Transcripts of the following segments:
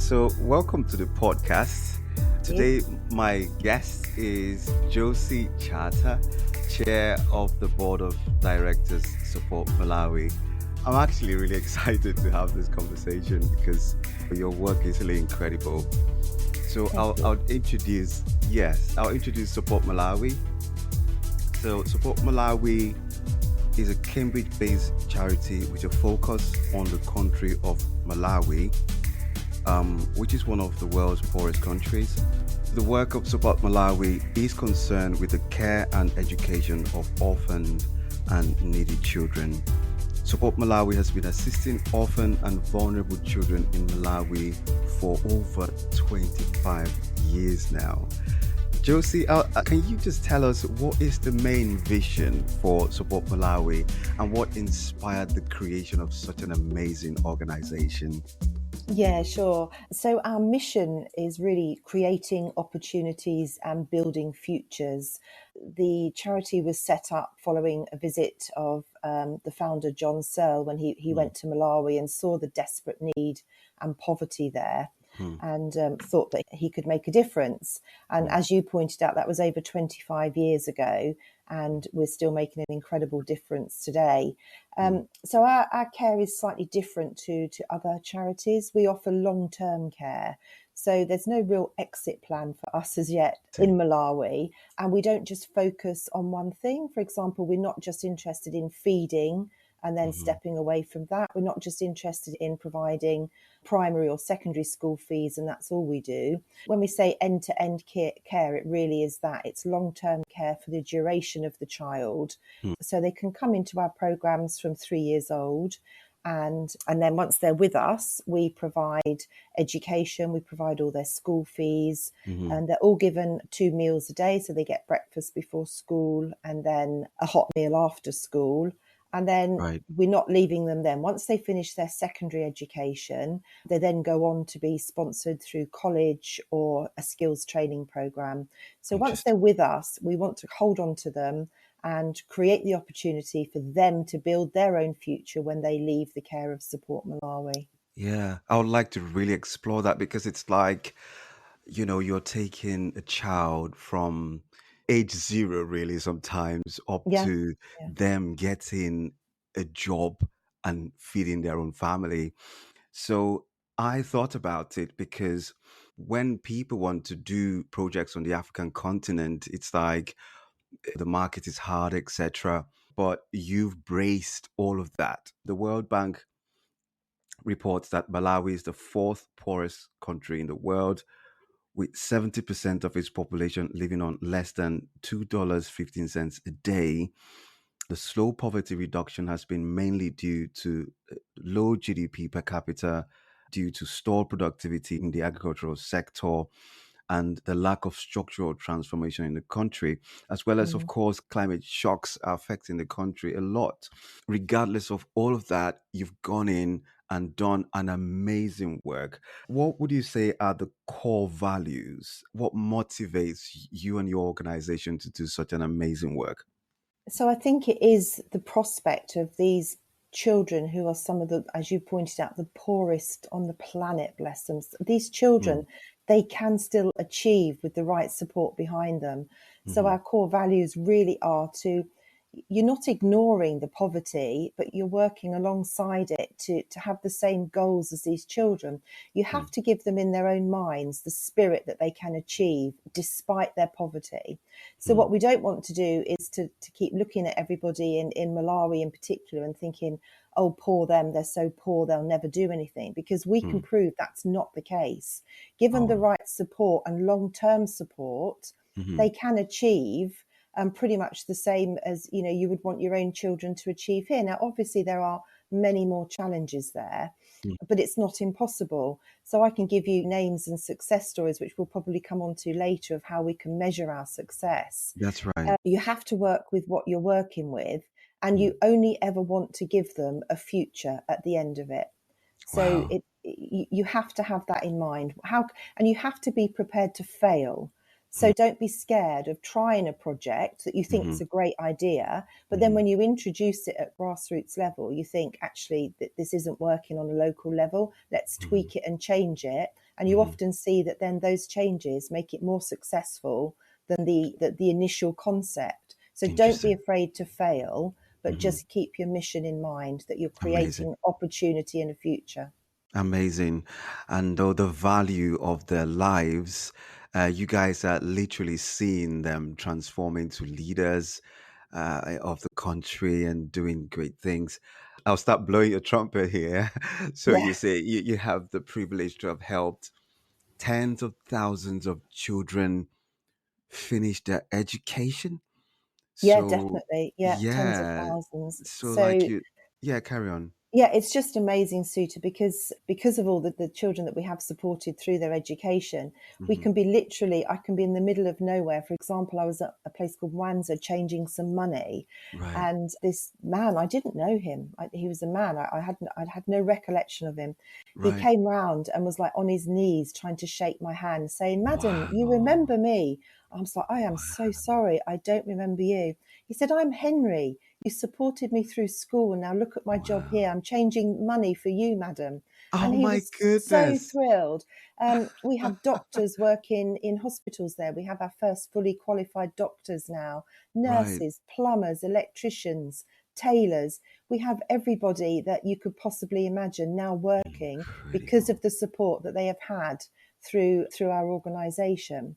So, welcome to the podcast. You? Today, my guest is Josie Chata, Chair of the Board of Directors Support Malawi. I'm actually really excited to have this conversation because your work is really incredible. So, Thank I'll, you. I'll introduce, yes, I'll introduce Support Malawi. So, Support Malawi is a Cambridge-based charity with a focus on the country of Malawi, which is one of the world's poorest countries. The work of Support Malawi is concerned with the care and education of orphaned and needy children. Support Malawi has been assisting orphan and vulnerable children in Malawi for over 25 years now. Josie, can you just tell us what is the main vision for Support Malawi and what inspired the creation of such an amazing organization? Yeah, sure. So our mission is really creating opportunities and building futures. The charity was set up following a visit of the founder, John Searle, when he Hmm, went to Malawi and saw the desperate need and poverty there, hmm, and thought that he could make a difference. And hmm, as you pointed out, that was over 25 years ago, and we're still making an incredible difference today. hmm. So our care is slightly different to other charities. We offer long-term care. So there's no real exit plan for us as yet in Malawi. And we don't just focus on one thing. For example, we're not just interested in feeding and then Mhm. stepping away from that. We're not just interested in providing primary or secondary school fees, and that's all we do. When we say end-to-end care, it really is that. It's long-term care for the duration of the child. Hmm. So they can come into our programs from 3 years old. And then once they're with us, we provide education, we provide all their school fees, Mhm. and they're all given 2 meals a day. So they get breakfast before school and then a hot meal after school. And then Right. we're not leaving them then. Once they finish their secondary education, they then go on to be sponsored through college or a skills training program. So once they're Interesting. with us, we want to hold on to them and create the opportunity for them to build their own future when they leave the care of Support Malawi. Yeah, I would like to really explore that because it's like, you're taking a child from age zero, really, sometimes up Yeah, to yeah. them getting a job and feeding their own family. So I thought about it because when people want to do projects on the African continent, it's like the market is hard, etc. But you've braced all of that. The World Bank reports that Malawi is the fourth poorest country in the world, with 70% of its population living on less than $2.15 a day. The slow poverty reduction has been mainly due to low GDP per capita, due to stalled productivity in the agricultural sector, and the lack of structural transformation in the country, as well as, of Mm. course, climate shocks are affecting the country a lot. Regardless of all of that, you've gone in and done an amazing work. What would you say are the core values? What motivates you and your organization to do such an amazing work? So I think it is the prospect of these children who are some of the, as you pointed out, the poorest on the planet, bless them. These Mm, children, they can still achieve with the right support behind them. So mhm, our core values really are to, you're not ignoring the poverty, but you're working alongside it to have the same goals as these children. You mm, have to give them in their own minds the spirit that they can achieve despite their poverty. So mm, what we don't want to do is to keep looking at everybody in Malawi in particular and thinking, oh, poor them, they're so poor, they'll never do anything, because we can mm. prove that's not the case. Given the Oh, right support and long-term support, mhm, they can achieve pretty much the same as you would want your own children to achieve here. Now, obviously, there are many more challenges there, mm. but it's not impossible. So I can give you names and success stories, which we'll probably come on to later, of how we can measure our success. That's right. You have to work with what you're working with, and Mm. you only ever want to give them a future at the end of it. So Wow. you have to have that in mind. And you have to be prepared to fail. So don't be scared of trying a project that you think Mm-hmm. is a great idea. But then Mm-hmm. when you introduce it at grassroots level, you think, actually, this isn't working on a local level. Let's Mm-hmm. tweak it and change it. And you Mm-hmm. often see that then those changes make it more successful than the initial concept. So don't be Interesting. afraid to fail, but Mm-hmm. just keep your mission in mind that you're Amazing. creating opportunity in the future. Amazing. And though the value of their lives, you guys are literally seeing them transform into leaders of the country and doing great things. I'll start blowing a trumpet here. So Yeah. you say you have the privilege to have helped tens of thousands of children finish their education. Yeah, So definitely. Yeah, tens of yeah, thousands. so like So you, yeah, carry on. yeah, it's just amazing, Suta, because of all the children that we have supported through their education, we Hmm. can be literally, I can be in the middle of nowhere. For example, I was at a place called Wanza changing some money, Right, and this man, I didn't know him. He was a man. I'd had no recollection of him. He right. came round and was like on his knees trying to shake my hand, saying, "Madam, you Wow. remember me?" I was like, "I am so sorry. I don't remember you." He said, "I'm Henry. You supported me through school, and now look at my job Wow. here. I'm changing money for you, madam." And Oh he my was so goodness. thrilled. We have doctors working in hospitals there. We have our first fully qualified doctors now, Right. nurses, plumbers, electricians, tailors. We have everybody that you could possibly imagine now working because Incredible. of the support that they have had through our organisation.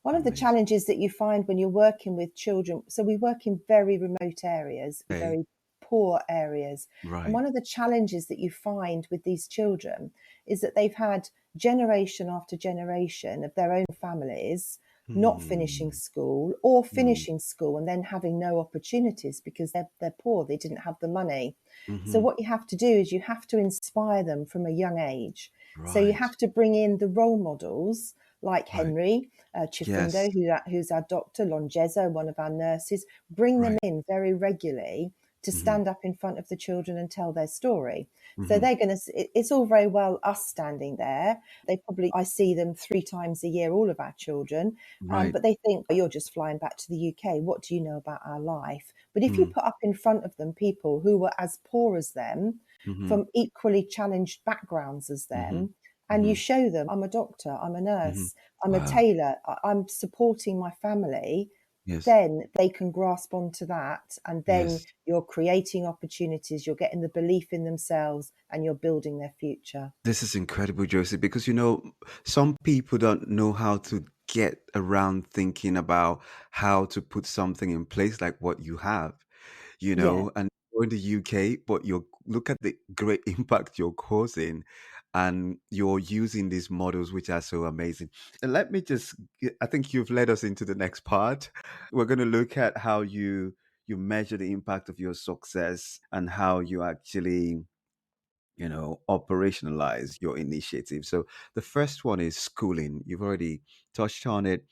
One of the Amazing. challenges that you find when you're working with children, so we work in very remote areas, Okay. very poor areas. And Right. one of the challenges that you find with these children is that they've had generation after generation of their own families not finishing Hmm. school or Hmm. finishing school and then having no opportunities because they're poor, they didn't have the money. So Hmm. what you have to do is you have to inspire them from a young age. So you Right. have to bring in the role models like Right. Henry, Yes. Chifundo, who's our doctor, Longeza, one of our nurses, bring them Right. in very regularly to Hmm. stand up in front of the children and tell their story. So Hmm. they're going to, it's all very well us standing there. I see them 3 times a year, all of our children, Right. but they think, oh, you're just flying back to the UK. What do you know about our life? But if you Hmm. put up in front of them people who were as poor as them, Hmm. from equally challenged backgrounds as Hmm. them, and you Hmm. show them, I'm a doctor, I'm a Hmm. nurse, I'm a Wow. tailor, I'm supporting my family, Yes. then they can grasp onto that. And then Yes. you're creating opportunities, you're getting the belief in themselves, and you're building their future. This is incredible, Josie, because some people don't know how to get around thinking about how to put something in place like what you have, Yeah. and you're in the UK, but you look at the great impact you're causing and you're using these models which are so amazing. And let me just I think you've led us into the next part. We're going to look at how you measure the impact of your success and how you actually operationalize your initiative. So the first one is schooling. You've already touched on it.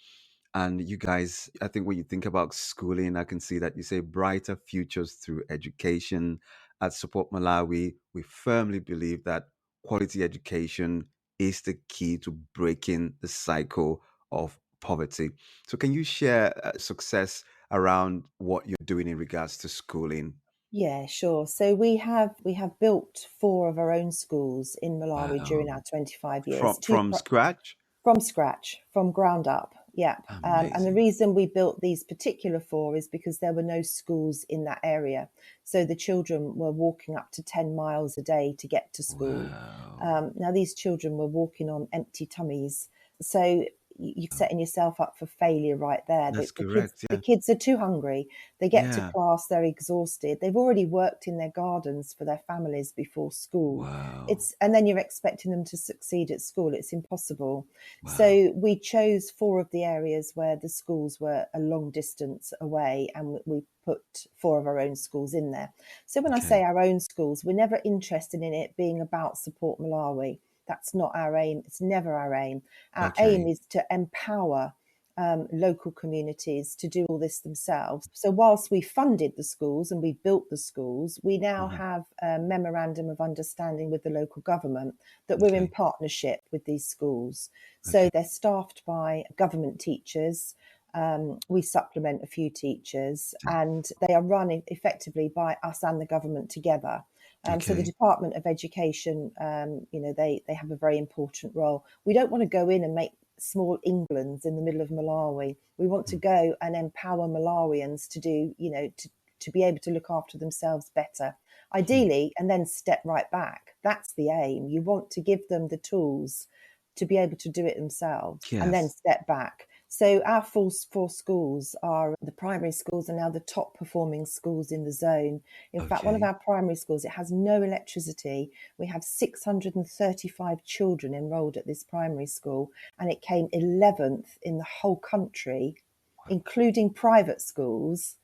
And you guys, I think when you think about schooling, I can see that you say brighter futures through education. At Support Malawi, we firmly believe that quality education is the key to breaking the cycle of poverty. So, can you share success around what you're doing in regards to schooling? Yeah, sure. So we have built 4 of our own schools in Malawi during Wow. our 25 years. From scratch? From scratch, from ground up. Yeah. And the Amazing. reason we built these particular 4 is because there were no schools in that area. So the children were walking up to 10 miles a day to get to school. Wow. Now, these children were walking on empty tummies. So you're setting yourself up for failure right there. That's The kids, correct. the Yeah. kids are too hungry. They get to Yeah. class, they're exhausted. They've already worked in their gardens for their families before school. Wow. And then you're expecting them to succeed at school. It's impossible. Wow. So we chose 4 of the areas where the schools were a long distance away, and we put 4 of our own schools in there. So when I Okay. say our own schools, we're never interested in it being about Support Malawi. That's not our aim. It's never our aim. Our aim Okay. is to empower local communities to do all this themselves. So whilst we funded the schools and we built the schools, we now Hmm. have a memorandum of understanding with the local government that we're in Okay. partnership with these schools. So Okay. they're staffed by government teachers. We supplement a few teachers, and they are run effectively by us and the government together. So the Okay. Department of Education, they have a very important role. We don't want to go in and make small Englands in the middle of Malawi. We want to Mm. go and empower Malawians to do, to be able to look after themselves better, Mm. ideally, and then step right back. That's the aim. You want to give them the tools to be able to do it themselves and then Yes. step back. So our four schools are the primary schools are now the top performing schools in the zone. In fact, one of Okay. our primary schools, it has no electricity. We have 635 children enrolled at this primary school, and it came 11th in the whole country, Wow. including private schools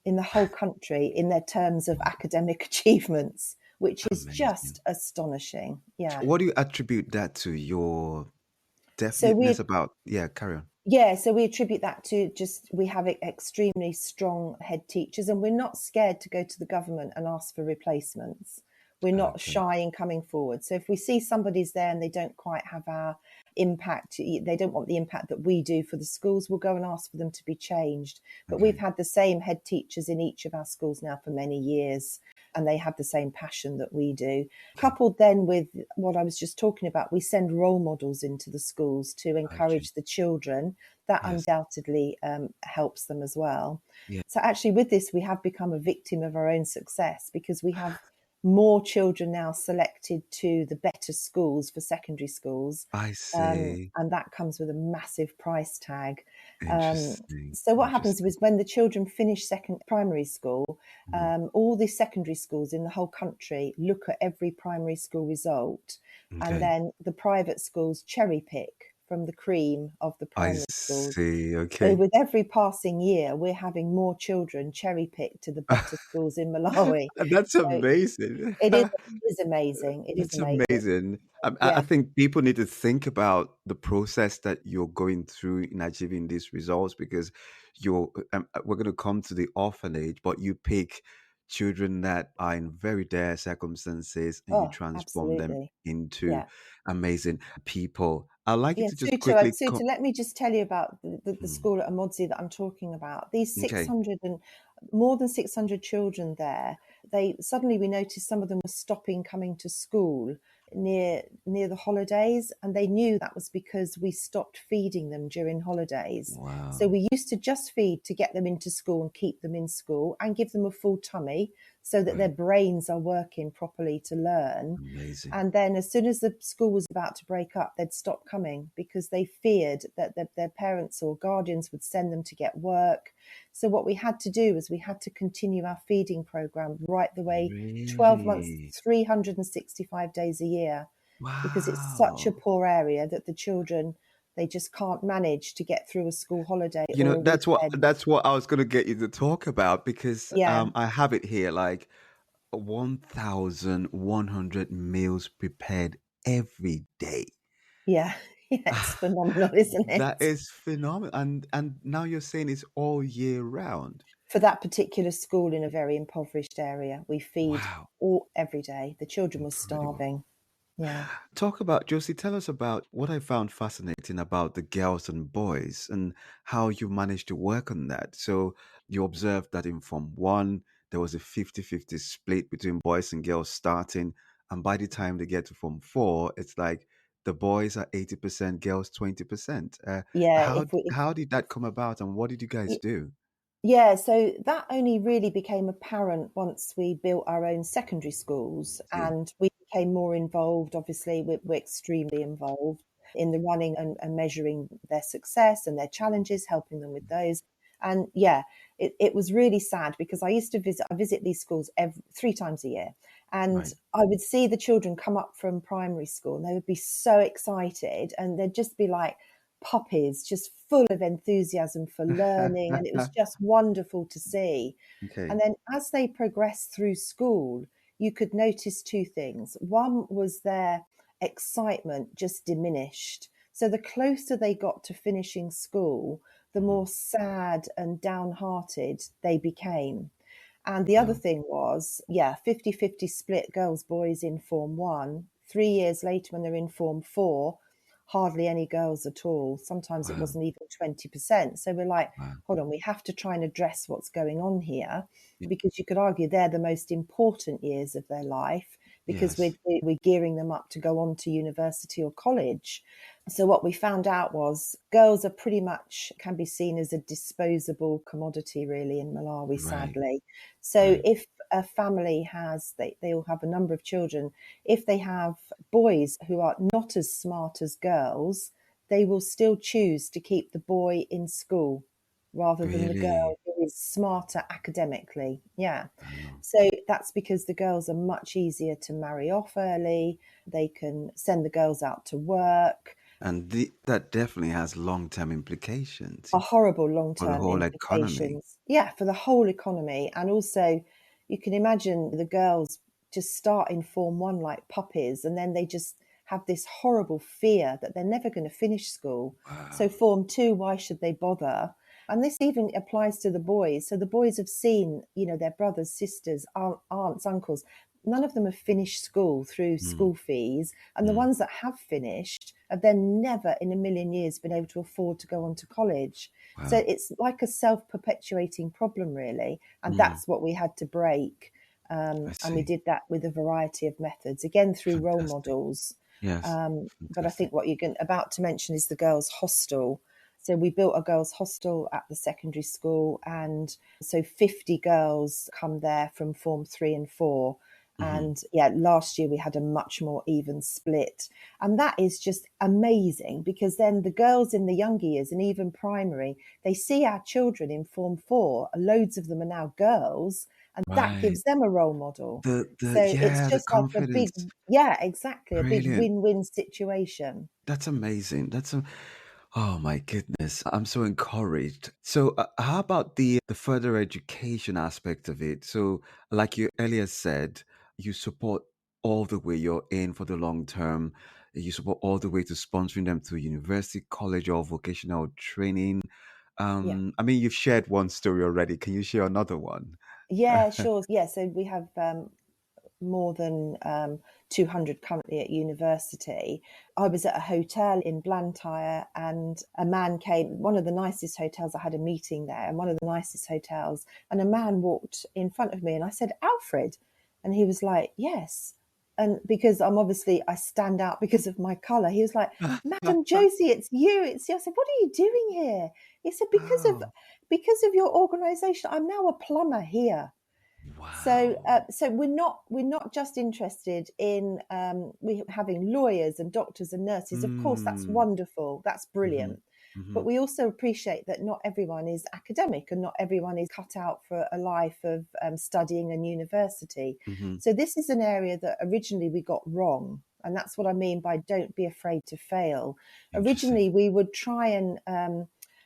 in the whole country in their terms of academic achievements, which is Amazing. just astonishing. Yeah. What do you attribute that to? Your So definiteness we about, yeah, carry on. Yeah, so we attribute that to just we have extremely strong head teachers, and we're not scared to go to the government and ask for replacements. We're not Okay. shy in coming forward. So if we see somebody's there and they don't quite have our impact, they don't want the impact that we do for the schools, we'll go and ask for them to be changed. But we've Okay. had the same head teachers in each of our schools now for many years, and they have the same passion that we do. Okay. Coupled then with what I was just talking about, we send role models into the schools to Okay. encourage the children. That Yes. undoubtedly helps them as well. Yeah. So actually, with this, we have become a victim of our own success because we have more children now selected to the better schools for secondary schools. I see. And that comes with a massive price tag. Um, Interesting. so what happens Interesting. is when the children finish second primary school, Mhm. all the secondary schools in the whole country look at every primary school result, and Okay. then the private schools cherry pick from the cream of the I primary schools. see. So Okay. with every passing year, we're having more children cherry picked to the better schools in Malawi. That's So amazing. it is amazing. It is That's amazing. amazing. I Yeah. think people need to think about the process that you're going through in achieving these results because we're going to come to the orphanage, but you pick children that are in very dire circumstances and you Oh, transform them absolutely. into Yeah. amazing people. I'd like you Yeah, to just quickly Suta, let me just tell you about the Hmm. school at Amodzi that I'm talking about. These Okay. 600 and more than 600 children there, they suddenly we noticed some of them were stopping coming to school near the holidays, and they knew that was because we stopped feeding them during holidays. So Wow. we used to just feed to get them into school and keep them in school and give them a full tummy so that their Right. brains are working properly to learn. Amazing. And then, as soon as the school was about to break up, they'd stop coming because they feared that their parents or guardians would send them to get work. So, what we had to do was we had to continue our feeding program right the way 12 months, Really? 365 days a year, because it's such a Wow. poor area that the children they just can't manage to get through a school holiday You know, or a weekend. that's what I was going to get you to talk about because Yeah, I have it here like 1,100 meals prepared every day. yeah, yeah. It's phenomenal, isn't That it? is phenomenal. And now you're saying it's all year round. For that particular school in a very impoverished area, we feed Wow, all every day. The children were incredible. starving. Yeah. Talk about, Josie, tell us about what I found fascinating about the girls and boys and how you managed to work on that. So you observed that in Form 1, there was a 50-50 split between boys and girls starting. And by the time they get to Form 4, it's like the boys are 80%, girls 20%. Yeah, How did that come about and what did you guys if do? Yeah, so that only really became apparent once we built our own secondary schools See, and we became more involved. Obviously, we're extremely involved in the running and measuring their success and their challenges, helping them with those. And yeah, it was really sad because I visit these schools 3 times a year, and right. I would see the children come up from primary school and they would be so excited and they'd just be like, puppies, just full of enthusiasm for learning. And it was just wonderful to see. Okay. And then as they progressed through school, you could notice two things. One was their excitement just diminished. So the closer they got to finishing school, the Mhm. more sad and downhearted they became. And the other Wow. thing was, yeah, 50-50 split girls, boys in Form 1. 3 years later, when they're in Form 4, hardly any girls at all. Sometimes it Wow. wasn't even 20%. So we're like, Wow. hold on, we have to try and address what's going on here, Y- because you could argue they're the most important years of their life, because Yes. we're gearing them up to go on to university or college. So what we found out was girls are pretty much can be seen as a disposable commodity really in Malawi, Right. sadly. So Right. if a family has, they all have a number of children, if they have boys who are not as smart as girls, they will still choose to keep the boy in school rather than the Really. girl who is smarter academically. Yeah. Wow. So that's because the girls are much easier to marry off early. They can send the girls out to work. And that definitely has long-term implications Are horrible for the long-term whole economy. implications. Yeah, for the whole economy. And also, you can imagine the girls just start in Form 1 like puppies, and then they just have this horrible fear that they're never going to finish school. So Wow. Form 2, why should they bother? And this even applies to the boys. So the boys have seen, their brothers, sisters, aunts, uncles. None of them have finished school through Mm, school fees. And the mm. ones that have finished have then never in a million years been able to afford to go on to college. So Wow. it's like a self perpetuating problem, really. And Mm, that's what we had to break. I And we see. did that with a variety of methods, again, through role Fantastic. models. Yes. But I Fantastic. think what about to mention is the girls' hostel. So we built a girls' hostel at the secondary school, and so 50 girls come there from Form 3 and 4. Hmm. And yeah, last year we had a much more even split. And that is just amazing, because then the girls in the younger years and even primary, they see our children in Form 4, loads of them are now girls, and that Right. gives them a role model. The So it's yeah, the just like a big, confidence. yeah, exactly, a big Brilliant. win-win situation. That's amazing. Oh my goodness. I'm so encouraged. So how about the further education aspect of it? So like you earlier said, you support all the way, you're in for the long term. You support all the way to sponsoring them to university, college, or vocational training. Yeah. I mean, you've shared one story already. Can you share another one? Yeah, sure. Yeah, so we have more than 200 currently at university. I was at a hotel in Blantyre, and a man came, one of the nicest hotels. I had a meeting there, and one of the nicest hotels, and a man walked in front of me, and I said, Alfred. And he was like, yes. And because I stand out because of my colour, he was like, Madam Josie, it's you. It's you. I said, what are you doing here? He said, Oh, because of your organisation, I'm now a plumber here. So, wow. so we're not just interested in we having lawyers and doctors and nurses. Of course, that's Mm. wonderful. That's Hmm. brilliant. Hmm. But we also appreciate that not everyone is academic and not everyone is cut out for a life of studying in university. Hmm. So this is an area that originally we got wrong. And that's what I mean by don't be afraid to fail. Interesting. Originally, we would try and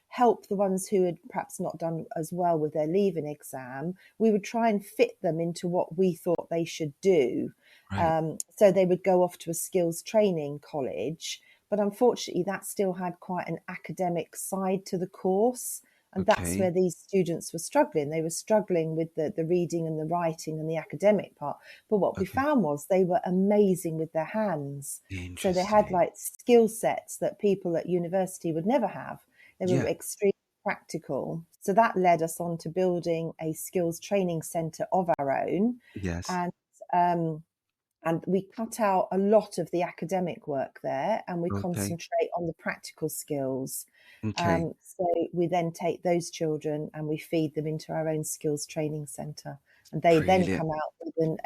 help the ones who had perhaps not done as well with their leaving exam. We would try and fit them into what we thought they should do. Right. So they would go off to a skills training college. But unfortunately, that still had quite an academic side to the course. And that's Okay. where these students were struggling. They were struggling with the reading and the writing and the academic part. But what we Okay. found was they were amazing with their hands. So they had Interesting. like skill sets that people at university would never have. They were Yeah. extremely practical. So that led us on to building a skills training centre of our own. Yes. And um, and we cut out a lot of the academic work there, and we Okay. concentrate on the practical skills. Okay. So we then take those children and we feed them into our own skills training centre. And they then Brilliant. come out with an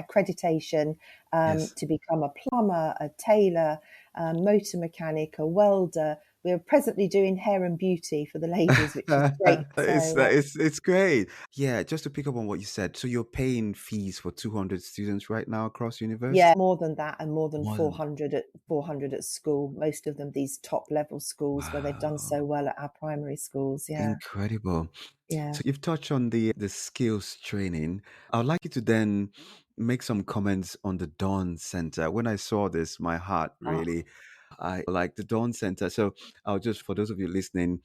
accreditation Yes. to become a plumber, a tailor, a motor mechanic, a welder. We're presently doing hair and beauty for the ladies, which is great. it's So it's great. Yeah, just to pick up on what you said. So you're paying fees for 200 students right now across yeah, university? more than that, and more than More than 400 at school. Most of them these top level schools where they've done wow. so well at our primary schools. Yeah, Incredible. yeah. So you've touched on the skills training. I would like you to then make some comments on the Dawn Center. When I saw this, my heart Oh, really I like the Dawn Center. So I'll just, for those of you listening,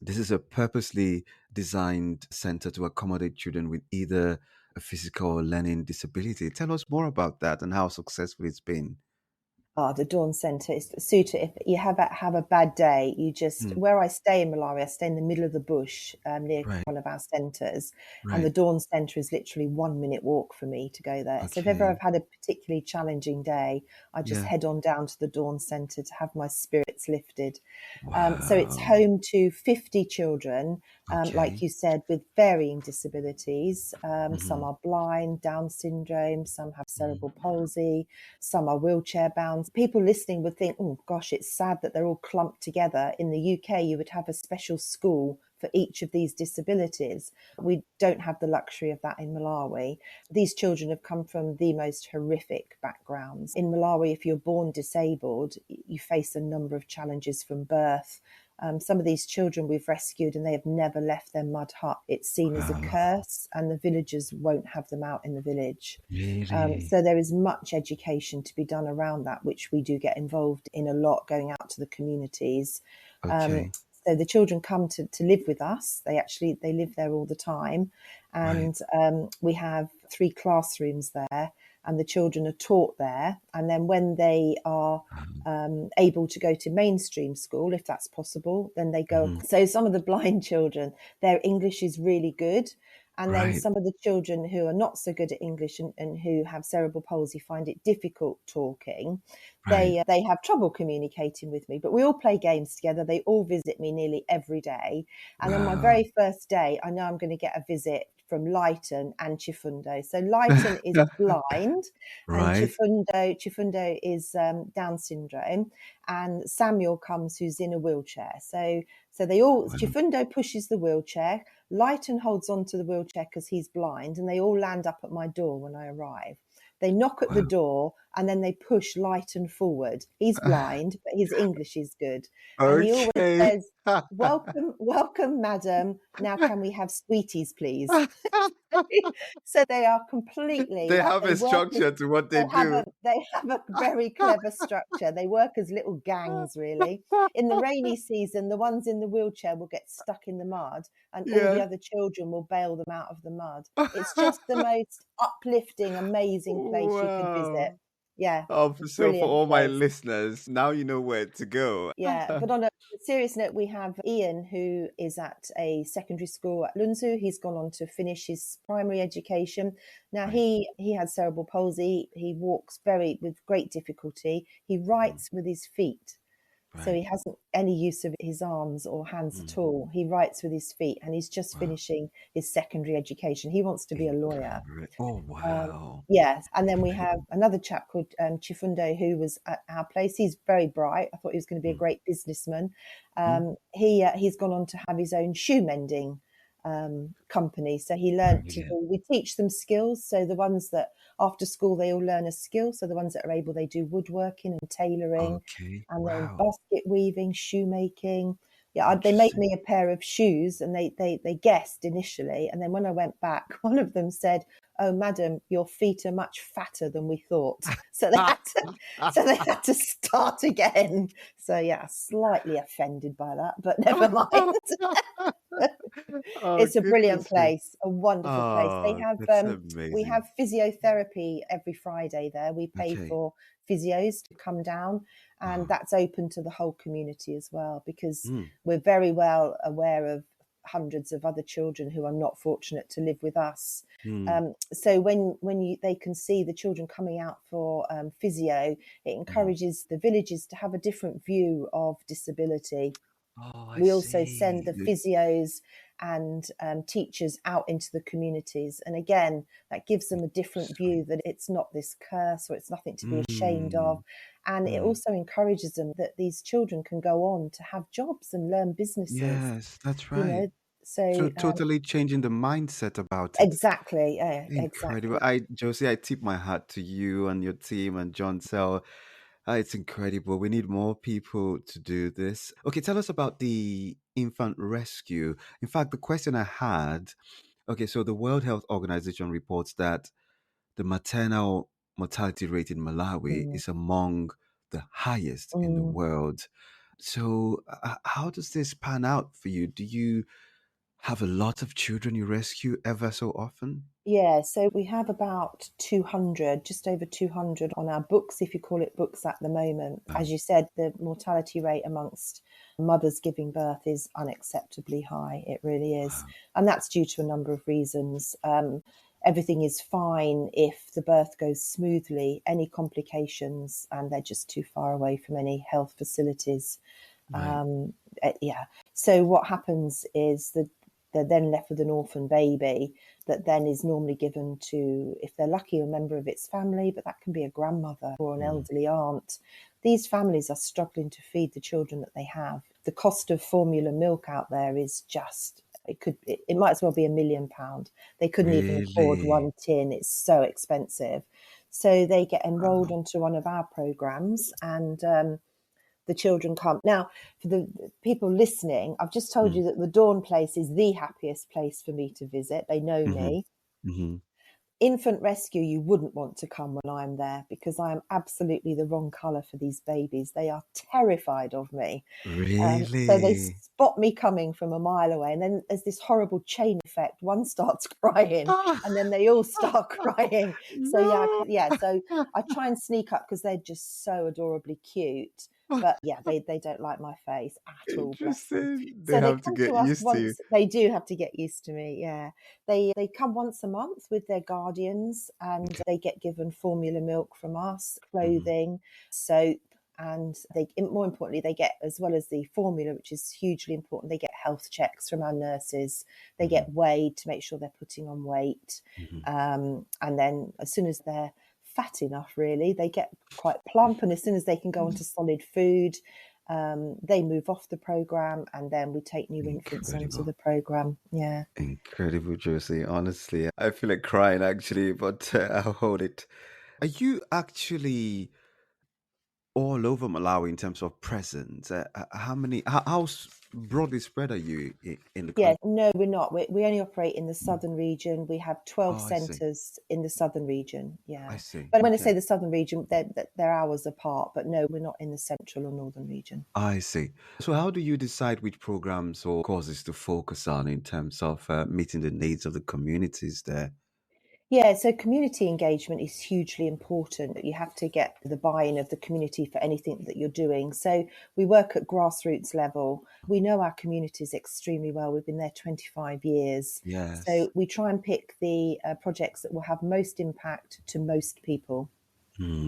this is a purposely designed center to accommodate children with either a physical or learning disability. Tell us more about that and how successful it's been. The Dawn Centre is suited. If you have a bad day, you just Hmm. where I stay in Malawi, I stay in the middle of the bush near Right, one of our centres, and the right. Dawn Centre is literally 1 minute walk for me to go there. So if ever Okay. I've had a particularly challenging day, I just Yeah. head on down to the Dawn Centre to have my spirits lifted. So it's Wow. home to 50 children, like Okay. you said, with varying disabilities. Some Hmm. are blind, Down syndrome, some have cerebral Hmm. palsy, some are wheelchair bound. People listening would think, oh gosh, it's sad that they're all clumped together. In the UK, you would have a special school for each of these disabilities. We don't have the luxury of that in Malawi. These children have come from the most horrific backgrounds. In Malawi, if you're born disabled, you face a number of challenges from birth. Some of these children we've rescued and they have never left their mud hut. It's seen as a Wow. curse, and the villagers won't have them out in the village. Really? So there is much education to be done around that, which we do get involved in a lot, going out to the communities. Um, Okay. so the children come to live with us. They live there all the time, Right. and we have 3 classrooms there, and the children are taught there. And then when they are able to go to mainstream school, if that's possible, then they go. Hmm. So some of the blind children, their English is really good. And then Right. some of the children who are not so good at English and who have cerebral palsy find it difficult talking. Right. They have trouble communicating with me, but we all play games together. They all visit me nearly every day. And on my Wow. very first day, I know I'm going to get a visit from Lighton and Chifundo. So Lighton is blind, and Right. Chifundo is Down syndrome, and Samuel comes who's in a wheelchair. So they all Wow. Chifundo pushes the wheelchair. Lighton holds on to the wheelchair because he's blind, and they all land up at my door when I arrive. They knock at the Wow. door and then they push Lighton forward. He's blind, but his English is good. And he always Okay. says, welcome, welcome, madam. Now can we have sweeties, please? So they are completely They like have a structure to what they do. they have a very clever structure. They work as little gangs, really. In the rainy season, the ones in the wheelchair will get stuck in the mud, and all the Yeah. other children will bail them out of the mud. It's just the most uplifting, amazing place you could visit. Wow. Yeah, Oh, a so for brilliant all my place. listeners, now you know where to go. Yeah, but on a serious note, we have Ian, who is at a secondary school at Lunzu. He's gone on to finish his primary education. Now Right. he had cerebral palsy. He walks very with great difficulty. He Mm. writes with his feet. So Right. he hasn't any use of his arms or hands at Mm. all. He writes with his feet, and he's just Wow. finishing his secondary education. He wants to be a lawyer. Oh, wow. Yes, and then we have Incredible. another chap called Chifundo who was at our place. He's very bright. I thought he was going to be a Mm. great businessman. Mm. He's gone on to have his own shoe mending company. So he learnt to Brilliant. do. We teach them skills. So the ones that after school they all learn a skill. So the ones that are able, they do woodworking and tailoring, Okay. and then Wow. basket weaving, shoemaking. Yeah, they made Interesting. me a pair of shoes, and they guessed initially, and then when I went back, one of them said, "Oh, madam, your feet are much fatter than we thought." So they had to start again. So yeah, slightly offended by that, but never mind. Oh, It's a brilliant goodness me. place, a wonderful place. Oh, that's We amazing. have physiotherapy every Friday there. We pay Okay. for physios to come down, and Wow. that's open to the whole community as well, because Mm. we're very well aware of hundreds of other children who are not fortunate to live with us. Mm. So they can see the children coming out for physio, it Mm. encourages the villages to have a different view of disability. Oh, I We also send see. the physios and teachers out into the communities. And again, that gives them a different view Interesting. that it's not this curse or it's nothing to be ashamed of. Mm. And it Mm. also encourages them that these children can go on to have jobs and learn businesses, Yes, that's you right. know. So So totally changing the mindset about it. exactly, Incredible. exactly. Josie, I tip my hat to you and your team and John Sell. It's incredible. We need more people to do this. Okay, tell us about the infant rescue. In fact, the question I had, okay, so the World Health Organization reports that the maternal mortality rate in Malawi Mm. is among the highest in the Mm. world. So, how does this pan out for you? Do you have a lot of children you rescue ever so often? Yeah, so we have about 200, just over 200 on our books, if you call it books at the moment. As Wow. you said, the mortality rate amongst mothers giving birth is unacceptably high. It really is. Wow. And that's due to a number of reasons. Everything is fine if the birth goes smoothly, any complications, and they're just too far away from any health facilities. Right. Yeah. So what happens is that they're then left with an orphan baby that then is normally given to, if they're lucky, a member of its family, but that can be a grandmother or an Mm. elderly aunt. These families are struggling to feed the children that they have. The cost of formula milk out there is just, it might as well be £1 million. They couldn't even afford Really? one tin. It's so expensive. So they get enrolled Wow. onto one of our programs, and the children come. Now, for the people listening, I've just told Mm. you that the Dawn place is the happiest place for me to visit. They know Hmm. me. Hmm. Infant rescue, you wouldn't want to come when I'm there because I am absolutely the wrong colour for these babies. They are terrified of me. So they Really? spot me coming from a mile away, and then there's this horrible chain effect. One starts crying, Ah, and then they all start crying. So yeah, no. yeah. So I try and sneak up because they're just so adorably cute. But yeah, they don't like my face at all. Bless them. Interesting. They So they have to come get to us used to you. once. They do have to get used to me. Yeah, they come once a month with their guardians, and Okay. they get given formula milk from us, Hmm. clothing, soap, and they, more importantly, they get, as well as the formula, which is hugely important, they get health checks from our nurses. They Hmm. get weighed to make sure they're putting on weight, Hmm. and then as soon as they're fat enough, really, they get quite plump, and as soon as they can go onto solid food, they move off the program, and then we take new infants onto Incredible. the program. Yeah. Incredible, Josie. Honestly, I feel like crying actually, but I'll hold it. Are you actually all over Malawi in terms of presence? How many, broadly spread are you in the Yeah, country? no, we're not. We only operate in the Mm. southern region. We have 12 Oh, I see. centres in the southern region. I Yeah. see. But when I Okay. say the southern region, they're hours apart. But no, we're not in the central or northern region. I see. So, how do you decide which programs or courses to focus on in terms of meeting the needs of the communities there? Yeah, so community engagement is hugely important. You have to get the buy-in of the community for anything that you're doing. So we work at grassroots level. We know our communities extremely well. We've been there 25 years. Yes. So we try and pick the projects that will have most impact to most people.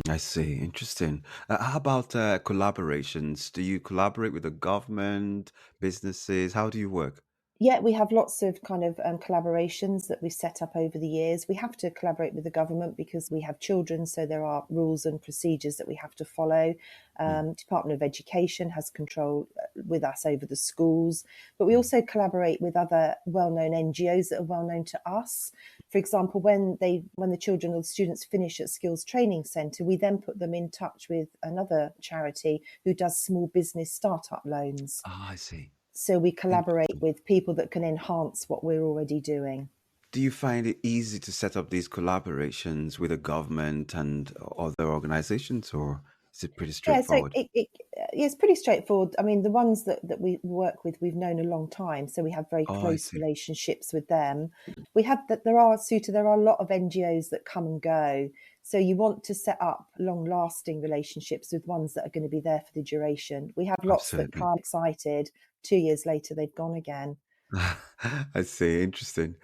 I see. Interesting. How about collaborations? Do you collaborate with the government, businesses? How do you work? Yeah, we have lots of kind of collaborations that we've set up over the years. We have to collaborate with the government because we have children, so there are rules and procedures that we have to follow. Mm, Department of Education has control with us over the schools, but we mm. also collaborate with other well-known NGOs that are well known to us. For example, when the children or the students finish at Skills Training Centre, we then put them in touch with another charity who does small business startup loans. Ah, I see. So we collaborate Interesting. with people that can enhance what we're already doing. Do you find it easy to set up these collaborations with the government and other organizations, or is it pretty Yeah, so straightforward? yeah, it's pretty straightforward. I mean, the ones that we work with, we've known a long time, so we have very Oh, I close see. relationships with them. We have that. There are, Suta, there are a lot of NGOs that come and go. So you want to set up long-lasting relationships with ones that are going to be there for the duration. We have lots that Absolutely. come excited. 2 years later, they've gone again. I see. Interesting.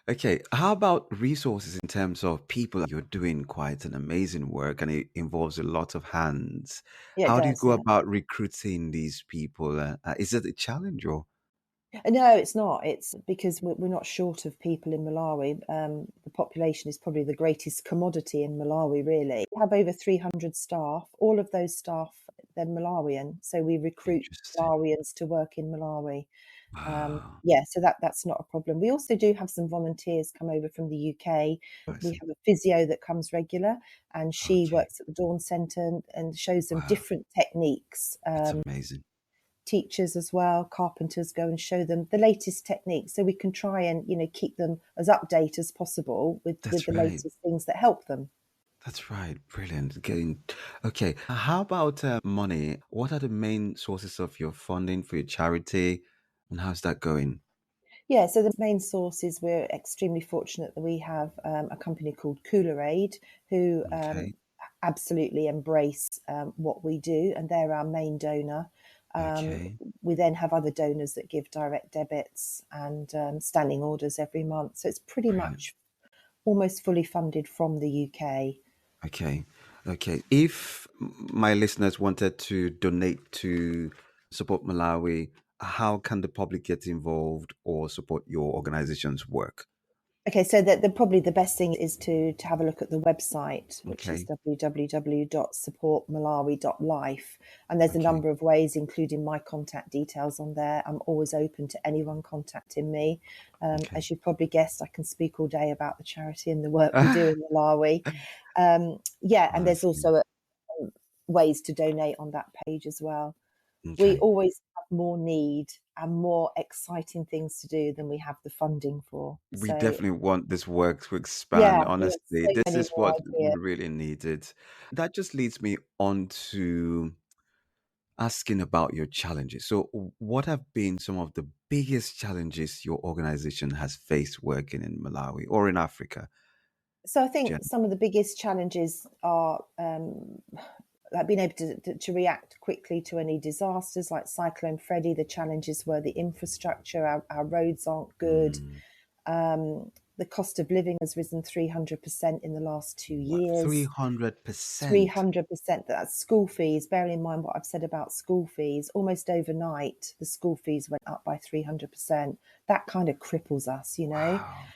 Okay. How about resources in terms of people? You're doing quite an amazing work and it involves a lot of hands. Yeah, it How do you does. go Yeah. about recruiting these people? Is it a challenge or? No, it's not. It's because we're not short of people in Malawi. The population is probably the greatest commodity in Malawi, really. We have over 300 staff. All of those staff, they're Malawian. So we recruit Interesting. Malawians to work in Malawi. Wow. Yeah, so that's not a problem. We also do have some volunteers come over from the UK. I We see. have a physio that comes regular, and she Okay. works at the Dawn Centre and shows them Wow. different techniques. That's amazing. Teachers as well, carpenters go and show them the latest techniques so we can try and keep them as update as possible with That's the right. latest things that help them. That's right. Brilliant. Getting okay. How about money? What are the main sources of your funding for your charity, and how's that going? Yeah, so the main source is we're extremely fortunate that we have a company called Cooler Aid who Okay. absolutely embrace what we do, and they're our main donor. Um, Okay. we then have other donors that give direct debits and standing orders every month. So it's pretty Brilliant. much almost fully funded from the UK. Okay. Okay. If my listeners wanted to donate to support Malawi, how can the public get involved or support your organization's work? Okay, so probably the best thing is to have a look at the website, which is Okay. www.supportmalawi.life, and there's a Okay. number of ways, including my contact details on there. I'm always open to anyone contacting me. Okay. As you've probably guessed, I can speak all day about the charity and the work we do in Malawi. Yeah, and I there's see. also ways to donate on that page as well. We Okay. always have more need and more exciting things to do than we have the funding for. We So definitely want this work to yeah, expand. we have Honestly, so this many is more what we ideas. really needed. That just leads me on to asking about your challenges. So, what have been some of the biggest challenges your organization has faced working in Malawi or in Africa? So I think Jen? some of the biggest challenges are like being able to react quickly to any disasters like Cyclone Freddy. The challenges were the infrastructure, our roads aren't good. Mm, The cost of living has risen 300% in the last 2 years. 300%. 300%. That's school fees. Bearing in mind what I've said about school fees, almost overnight, the school fees went up by 300%. That kind of cripples us, you know. Wow.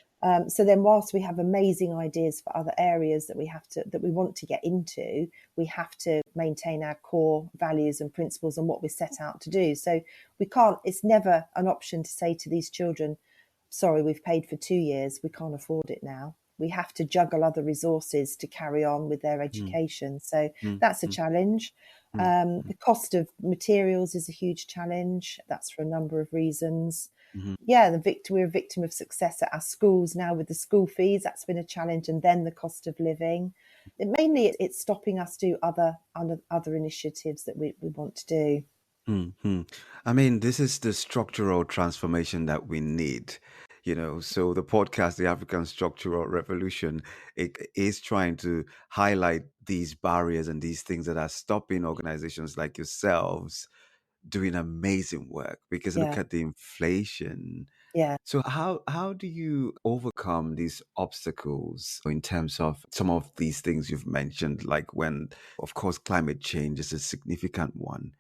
So then, whilst we have amazing ideas for other areas that we want to get into, we have to maintain our core values and principles and what we're set out to do. So we can't. It's never an option to say to these children, "Sorry, we've paid for 2 years. We can't afford it now." We have to juggle other resources to carry on with their Mm, education. So mm, that's a mm, challenge. mm, The cost of materials is a huge challenge. That's for a number of reasons. mhm. Yeah, we're a victim of success at our schools now with the school fees. That's been a challenge, and then the cost of living. Mainly, it's stopping us do other initiatives that we want to do. Hmm. I mean, this is the structural transformation that we need. So the podcast, The African Structural Revolution, it is trying to highlight these barriers and these things that are stopping organizations like yourselves doing amazing work. Because look Yeah, at the inflation. yeah. So how do you overcome these obstacles in terms of some of these things you've mentioned, like when, of course, climate change is a significant one?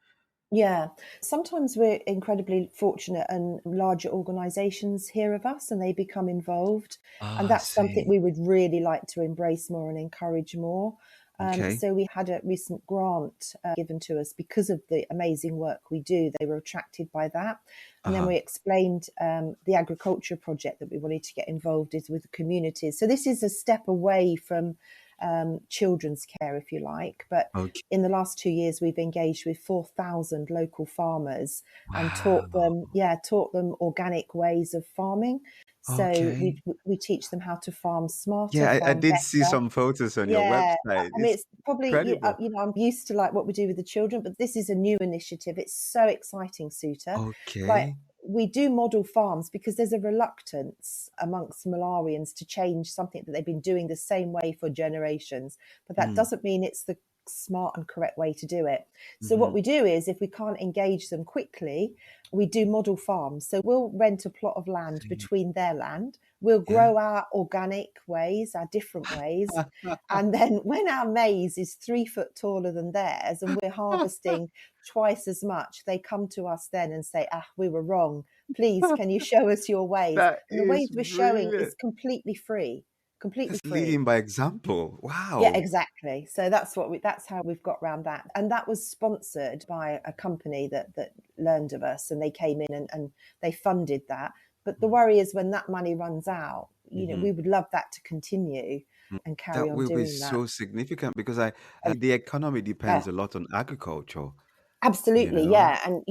Yeah. Sometimes we're incredibly fortunate and larger organisations hear of us and they become involved. And Ah, I that's something see. we would really like to embrace more and encourage more. Okay. So we had a recent grant given to us because of the amazing work we do. They were attracted by that. And then Uh-huh. we explained the agriculture project that we wanted to get involved is with the communities. So this is a step away from children's care, if you like. But Okay. in the last 2 years, we've engaged with 4,000 local farmers and Wow. taught them organic ways of farming. So Okay. we teach them how to farm smarter, Yeah, I farm did see better. some photos on your Yeah, website. I mean, It's it's probably incredible. I'm used to like what we do with the children, but this is a new initiative. It's so exciting, Suta. Like Okay. we do model farms because there's a reluctance amongst Malawians to change something that they've been doing the same way for generations. But that Mm, doesn't mean it's the smart and correct way to do it. So what hmm. we do is if we can't engage them quickly, we do model farms. So we'll rent a plot of land See. between their land. We'll Yeah. grow our organic ways, our different ways. And then when our maize is 3 foot taller than theirs and we're harvesting twice as much, they come to us then and say, ah, we were wrong. Please, can you show us your ways? That And the ways is we're showing is brilliant. completely free, completely That's free. leading by example. Yeah, Wow. exactly. So that's how we've got around that. And that was sponsored by a company that learned of us and they came in and they funded that. But the worry is when that money runs out, Mm-hmm. we would love that to continue and carry That on will be doing that. so significant because the economy Yeah. depends a lot on agriculture, you Absolutely, know? yeah, and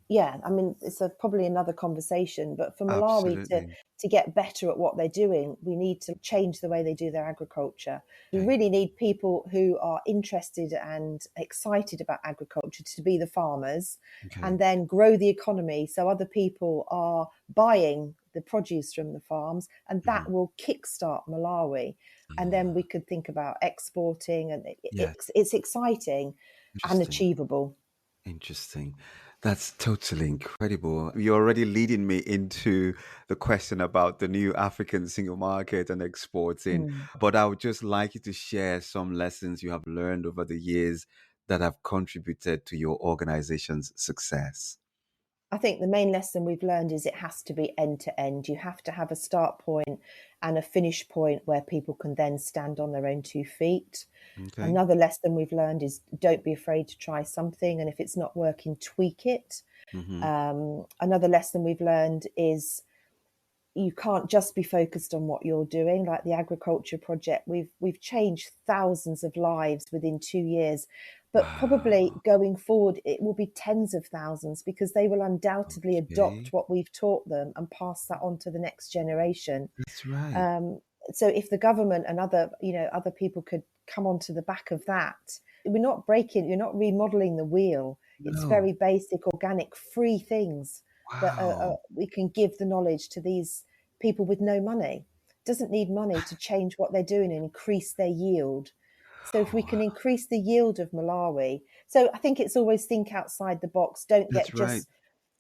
yeah. I mean, it's probably another conversation, but for Malawi to Absolutely. to get better at what they're doing, we need to change the way they do their agriculture. We Okay. really need people who are interested and excited about agriculture to be the farmers Okay. and then grow the economy so other people are buying the produce from the farms, and Hmm. that will kickstart Malawi. And then we could think about exporting, and Yes. it's exciting and Interesting. achievable. Interesting. That's totally incredible. You're already leading me into the question about the new African single market and exporting. Mm. But I would just like you to share some lessons you have learned over the years that have contributed to your organization's success. I think the main lesson we've learned is it has to be end to end. You have to have a start point and a finish point where people can then stand on their own 2 feet. Okay. Another lesson we've learned is don't be afraid to try something, and if it's not working, tweak it. Hmm. Another lesson we've learned is you can't just be focused on what you're doing. Like the agriculture project, we've changed thousands of lives within 2 years, but probably Wow. going forward it will be tens of thousands, because they will undoubtedly adopt Okay. what we've taught them and pass that on to the next generation. That's right. um, so if the government and other people could come onto the back of that, you're not remodeling the wheel. It's No. very basic, organic, free things that Wow. we can give the knowledge to these people with no money. It doesn't need money to change what they're doing and increase their yield. So if we Oh, can increase the yield of Malawi, so I think it's always think outside the box. Don't that's get right. just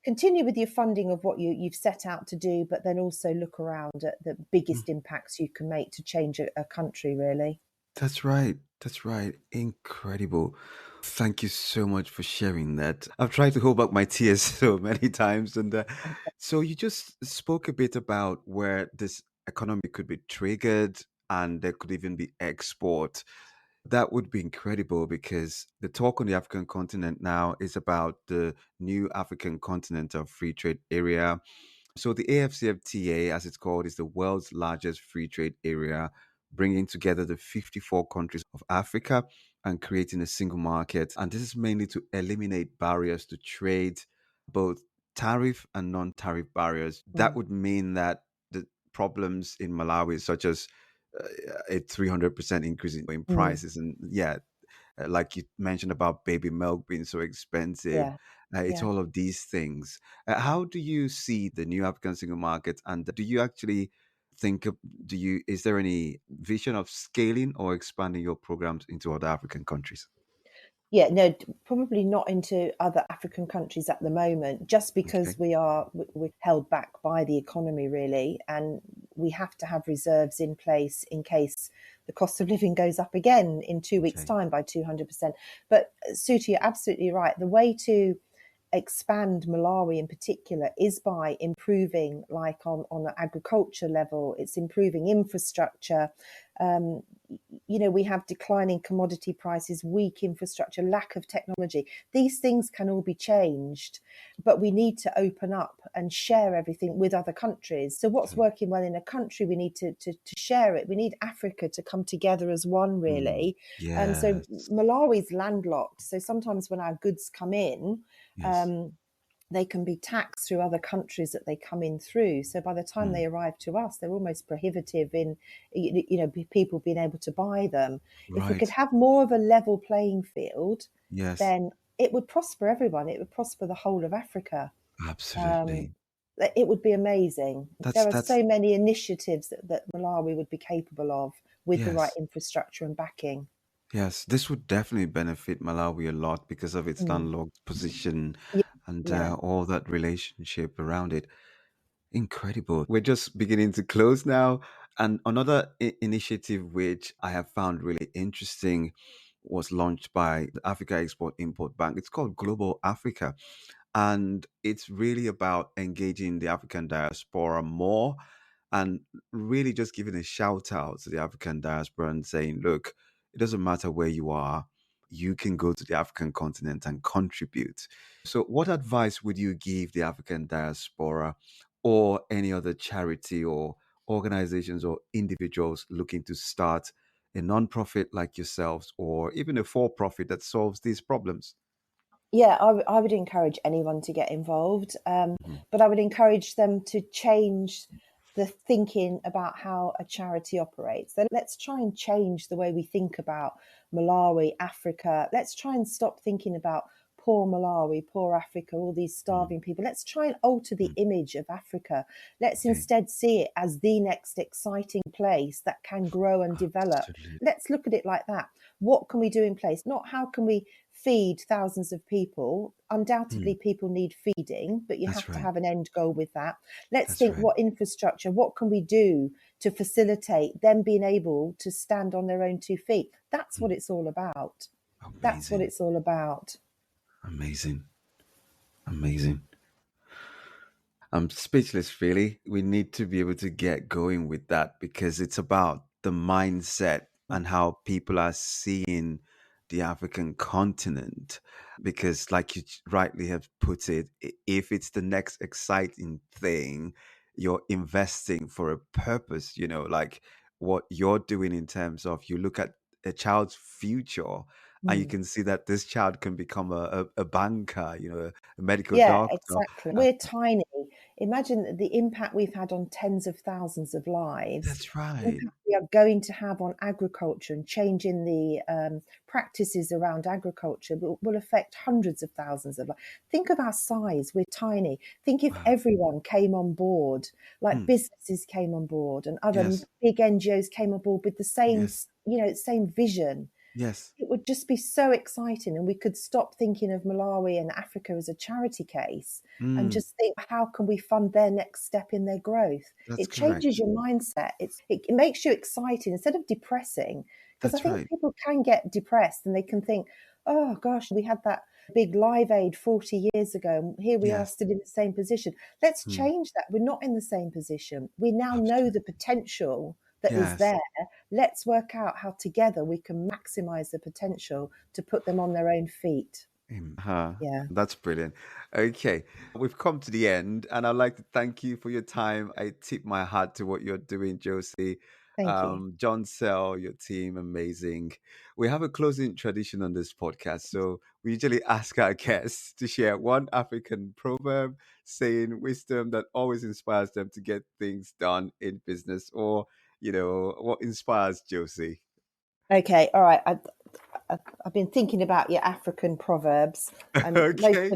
continue with your funding of what you've set out to do, but then also look around at the biggest impacts you can make to change a country, really. That's right. That's right. Incredible. Thank you so much for sharing that. I've tried to hold back my tears so many times. And so you just spoke a bit about where this economy could be triggered and there could even be export. That would be incredible because the talk on the African continent now is about the new African Continental Free Trade Area. So the AFCFTA, as it's called, is the world's largest free trade area, bringing together the 54 countries of Africa and creating a single market. And this is mainly to eliminate barriers to trade, both tariff and non-tariff barriers. That Mm, would mean that the problems in Malawi, such as a 300% increase in mm, prices, and yeah, like you mentioned about baby milk being so expensive. yeah, It's yeah. all of these things. How do you see the new African single market? And do you actually think, is there any vision of scaling or expanding your programs into other African countries? Yeah, no, probably not into other African countries at the moment, just because Okay. we're held back by the economy, really, and we have to have reserves in place in case the cost of living goes up again in 2 weeks' Okay. time by 200%. But Suti, you're absolutely right. The way to expand Malawi in particular is by improving, like on an agriculture level, it's improving infrastructure. Um, we have declining commodity prices, weak infrastructure, lack of technology. These things can all be changed, but we need to open up and share everything with other countries. So what's Okay. working well in a country, we need to share it. We need Africa to come together as one, Mm. really. So Yes. Malawi's landlocked. So sometimes when our goods come in, Yes. um, they can be taxed through other countries that they come in through. So by the time Mm. they arrive to us, they're almost prohibitive in, people being able to buy them. If we could Right. have more of a level playing field, Yes. then it would prosper everyone. It would prosper the whole of Africa. Um, Absolutely. it would be amazing. There are That's so many initiatives that Malawi would be capable of with the right yes. infrastructure and backing. Yes, this would definitely benefit Malawi a lot because of its Mm. landlocked position Yeah, and yeah. all that relationship around it. Incredible. We're just beginning to close now. And another initiative which I have found really interesting was launched by the Africa Export Import Bank. It's called Global Africa. And it's really about engaging the African diaspora more and really just giving a shout out to the African diaspora and saying, look, it doesn't matter where you are, you can go to the African continent and contribute. So, what advice would you give the African diaspora or any other charity or organizations or individuals looking to start a non-profit like yourselves or even a for-profit that solves these problems? Yeah, I would encourage anyone to get involved, Mhm. but I would encourage them to change the thinking about how a charity operates. Then let's try and change the way we think about Malawi, Africa. Let's try and stop thinking about poor Malawi, poor Africa, all these Mm. starving people. Let's try and alter the Mm. image of Africa. Let's Okay. instead see it as the next exciting place that can grow and develop. Absolutely. Let's look at it like that. What can we do in place? Not how can we feed thousands of people. Undoubtedly, Mm. people need feeding, but you That's have to right. have an end goal with that. Let's That's think right. what infrastructure, what can we do to facilitate them being able to stand on their own 2 feet? That's what Mm. it's all about. That's what Amazing. it's all about. Amazing. Amazing. I'm speechless, really. We need to be able to get going with that because it's about the mindset and how people are seeing the African continent. Because, like you rightly have put it, if it's the next exciting thing, you're investing for a purpose, like what you're doing in terms of you look at a child's future and you Mm. can see that this child can become a banker, a medical Yeah, doctor. exactly. We're tiny. Imagine the impact we've had on tens of thousands of lives, That's the right. impact we are going to have on agriculture and changing the practices around agriculture will affect hundreds of thousands of lives. Think of our size. We're tiny. Think if Wow. everyone came on board, like Hmm. businesses came on board and other Yes. big NGOs came on board with the same, Yes. same vision. Yes. It would just be so exciting, and we could stop thinking of Malawi and Africa as a charity case and Mm. just think, how can we fund their next step in their growth? That's It correct. changes your mindset. It makes you exciting instead of depressing, because I That's think right. people can get depressed and they can think, oh gosh, we had that big Live Aid 40 years ago and here we are Yes. still in the same position. Let's Mm. change that. We're not in the same position. We now know the Absolutely. potential that is Yes. there. Let's work out how together we can maximize the potential to put them on their own feet. Huh. Yeah, That's brilliant. Okay, we've come to the end, and I'd like to thank you for your time. I tip my hat to what you're doing, Josie. thank you. John Sell, your team, amazing. We have a closing tradition on this podcast, so we usually ask our guests to share one African proverb, saying wisdom that always inspires them to get things done in business, or what inspires Josie. Okay, all right. I've been thinking about your African proverbs, and Okay.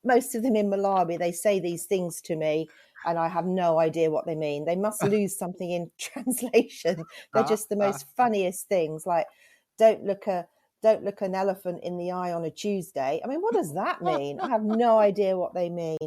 most of them in Malawi, they say these things to me, and I have no idea what they mean. They must lose something in translation. They're just the most funniest things, like "Don't look a don't look an elephant in the eye on a Tuesday." I mean, what does that mean? I have no idea what they mean.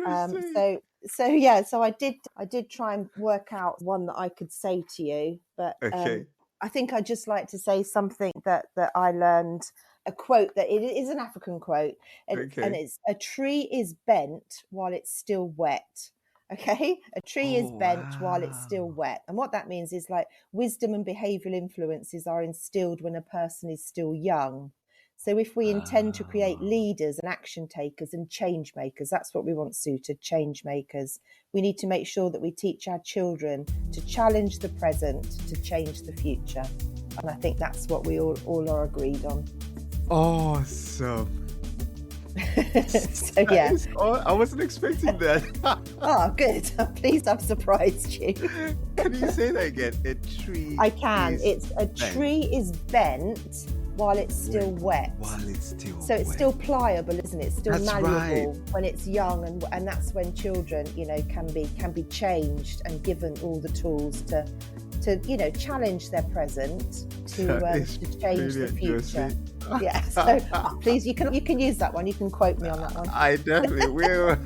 Um, Interesting. so so I did try and work out one that I could say to you, but Okay. I think I'd just like to say something that I learned, a quote that it is an African quote, and Okay. it's, a tree is bent while it's still wet. Okay, a tree is Oh, bent while it's still wow. wet, and what that means is, like, wisdom and behavioral influences are instilled when a person is still young. So if we intend to create Wow. leaders and action takers and change makers, that's what we want, suited change makers. We need to make sure that we teach our children to challenge the present, to change the future. And I think that's what we all are agreed on. Awesome. So That yeah. is I wasn't expecting that. Oh, good. I'm pleased I've surprised you. Can you say that again? A tree I can. is It's, a bent tree is bent while it's still wet. while it's still So it's wet. still pliable, isn't it? It's still That's right. malleable when it's young, and that's when children, can be changed and given all the tools to challenge their present, That is to change the brilliant, future. Josie. Yeah. So please, you can use that one. You can quote me on that one. I definitely will.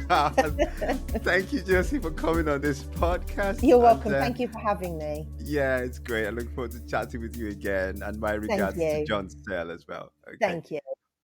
Thank you, Josie, for coming on this podcast. You're And welcome. Thank you for having me. yeah, it's great. I look forward to chatting with you again. And my Thank regards to you. John Sell as well. Okay. Thank you.